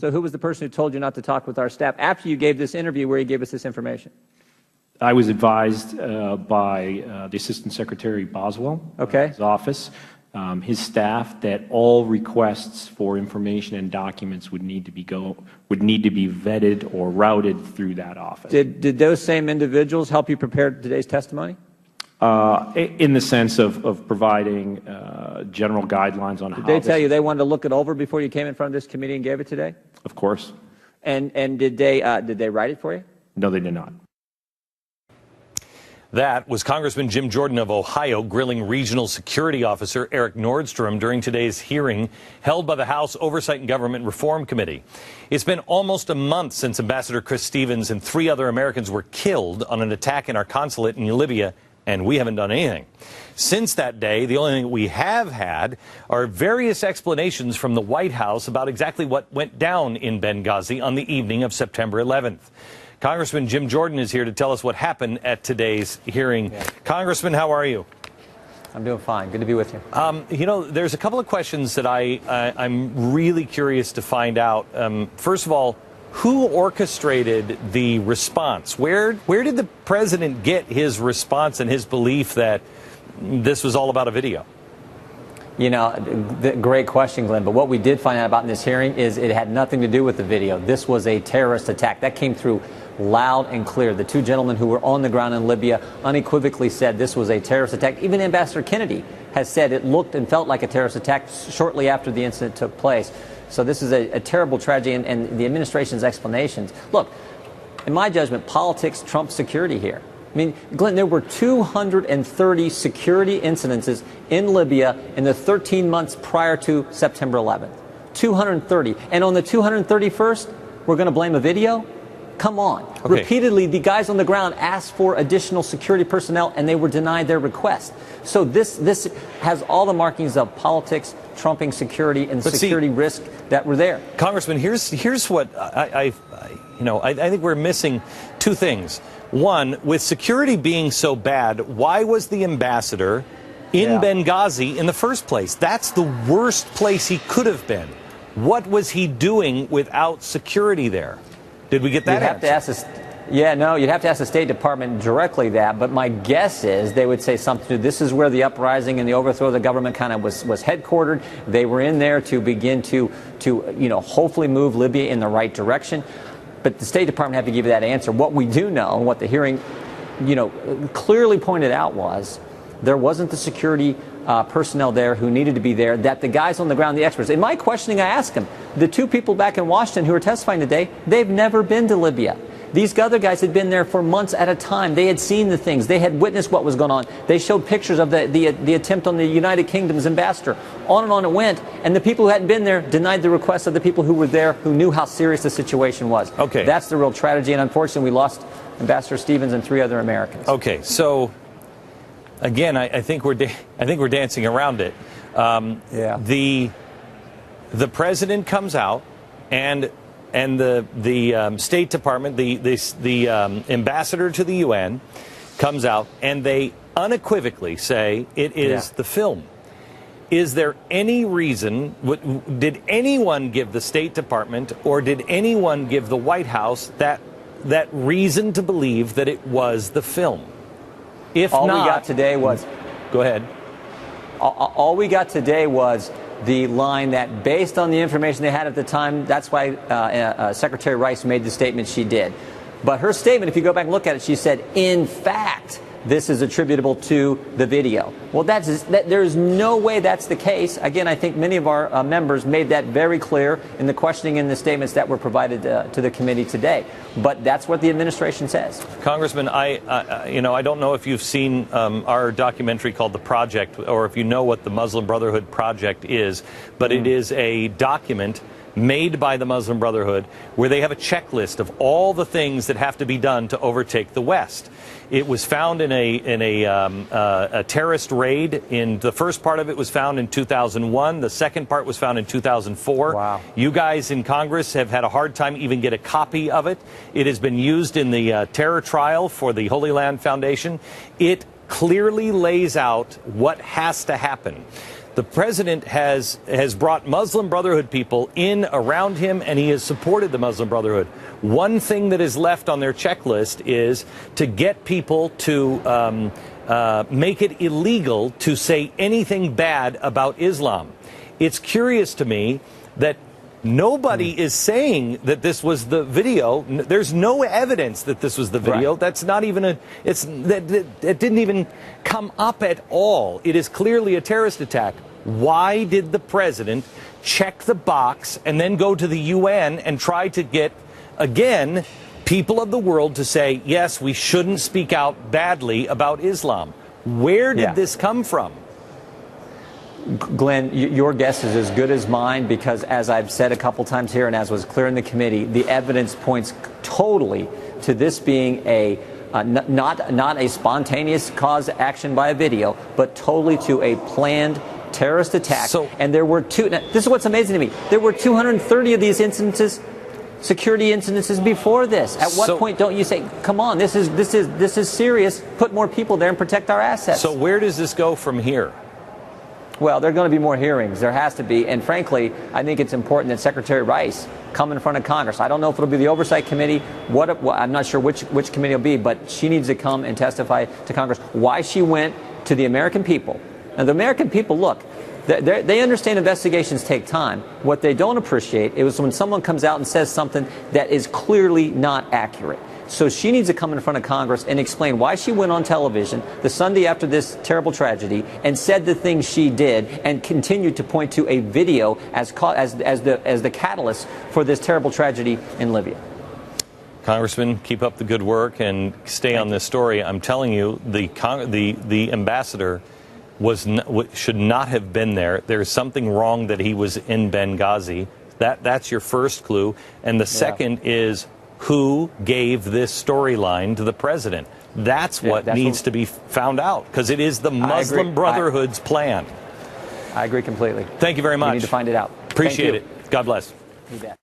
So who was the person who told you not to talk with our staff after you gave this interview where you gave us this information? I was advised by the Assistant Secretary Boswell, his office, his staff, that all requests for information and documents would need to be vetted or routed through that office. Did those same individuals help you prepare today's testimony? In the sense of providing general guidelines on how. Did they tell you they wanted to look it over before you came in front of this committee and gave it today? Of course. And did they write it for you? No, they did not. That was Congressman Jim Jordan of Ohio grilling Regional Security Officer Eric Nordstrom during today's hearing held by the House Oversight and Government Reform Committee. It's been almost a month since Ambassador Chris Stevens and 3 other Americans were killed on an attack in our consulate in Libya, and we haven't done anything. Since that day, the only thing we have had are various explanations from the White House about exactly what went down in Benghazi on the evening of September 11th. Congressman Jim Jordan is here to tell us what happened at today's hearing. Yeah. Congressman, how are you? I'm doing fine. Good to be with you. You know, there's a couple of questions that I'm really curious to find out. First of all, who orchestrated the response? Where did the president get his response and his belief that this was all about a video? You know, great question, Glenn. But what we did find out about in this hearing is it had nothing to do with the video. This was a terrorist attack. That came through loud and clear. The 2 gentlemen who were on the ground in Libya unequivocally said this was a terrorist attack. Even Ambassador Kennedy has said it looked and felt like a terrorist attack shortly after the incident took place. So this is a terrible tragedy, and the administration's explanations. Look, in my judgment, politics trumps security here. I mean, Glenn, there were 230 security incidences in Libya in the 13 months prior to September 11th. 230. And on the 231st, we're going to blame a video? Come on. Okay. Repeatedly, the guys on the ground asked for additional security personnel, and they were denied their request. So this has all the markings of politics trumping security and security risk that were there. Congressman, here's what I think we're missing 2 things. One, with security being so bad, why was the ambassador in Benghazi in the first place? That's the worst place he could have been. What was he doing without security there? Did we get that answer? You'd have to ask the State Department directly that, but my guess is they would say something. This is where the uprising and the overthrow of the government kind of was headquartered. They were in there to begin to hopefully move Libya in the right direction. But the State Department had to give you that answer. What we do know, and what the hearing, clearly pointed out was there wasn't the security personnel there who needed to be there, that the guys on the ground, the experts. In my questioning, I asked them, the 2 people back in Washington who are testifying today, they've never been to Libya. These other guys had been there for months at a time. They had seen the things. They had witnessed what was going on. They showed pictures of the attempt on the United Kingdom's ambassador. On and on it went. And the people who hadn't been there denied the request of the people who were there, who knew how serious the situation was. Okay. That's the real tragedy. And unfortunately, we lost Ambassador Stevens and 3 other Americans. Okay. So, again, I think we're dancing around it. The president comes out and the State Department, the ambassador to the UN, comes out and they unequivocally say it is the film. Is there any reason? Did anyone give the State Department or did anyone give the White House that reason to believe that it was the film? If all not, we got today was. Go ahead. All we got today was the line that, based on the information they had at the time, that's why Secretary Rice made the statement she did. But her statement, if you go back and look at it, she said, in fact, this is attributable to the video. Well, there's no way that's the case. Again, I think many of our members made that very clear in the questioning and the statements that were provided to the committee today. But that's what the administration says. Congressman, I don't know if you've seen our documentary called The Project, or if you know what the Muslim Brotherhood Project is, but it is a document made by the Muslim Brotherhood where they have a checklist of all the things that have to be done to overtake the West. It was found in a terrorist raid. In the first part of it was found in 2001. The second part was found in 2004. Wow. You guys in Congress have had a hard time even get a copy of it. It has been used in the terror trial for the Holy Land Foundation. It clearly lays out what has to happen. The president has brought Muslim Brotherhood people in around him, and he has supported the Muslim Brotherhood. One thing that is left on their checklist is to get people to make it illegal to say anything bad about Islam. It's curious to me that nobody is saying that this was the video. There's no evidence that this was the video. Right. That's not even it didn't even come up at all. It is clearly a terrorist attack. Why did the president check the box and then go to the UN and try to get, again, people of the world to say, yes, we shouldn't speak out badly about Islam? Where did this come from? Glenn, your guess is as good as mine, because as I've said a couple times here and as was clear in the committee, the evidence points totally to this being a not a spontaneous cause action by a video, but totally to a planned terrorist attack. And there were two. Now, this is what's amazing to me. There were 230 of these instances, security incidences before this. At what point don't you say, "Come on, this is serious. Put more people there and protect our assets"? So where does this go from here? Well, there are going to be more hearings. There has to be. And frankly, I think it's important that Secretary Rice come in front of Congress. I don't know if it'll be the Oversight Committee. I'm not sure which committee it'll be, but she needs to come and testify to Congress why she went to the American people. Now, the American people, look, they understand investigations take time. What they don't appreciate is when someone comes out and says something that is clearly not accurate. So she needs to come in front of Congress and explain why she went on television the Sunday after this terrible tragedy and said the things she did, and continued to point to a video as the catalyst for this terrible tragedy in Libya. Congressman, keep up the good work and stay on this story. I'm telling you, the ambassador should not have been there. There's something wrong that he was in Benghazi. That's your first clue. And the second is, who gave this storyline to the president? That's what needs to be found out, because it is the Muslim Brotherhood's plan. I agree completely. Thank you very much. We need to find it out. Appreciate it. God bless. You bet.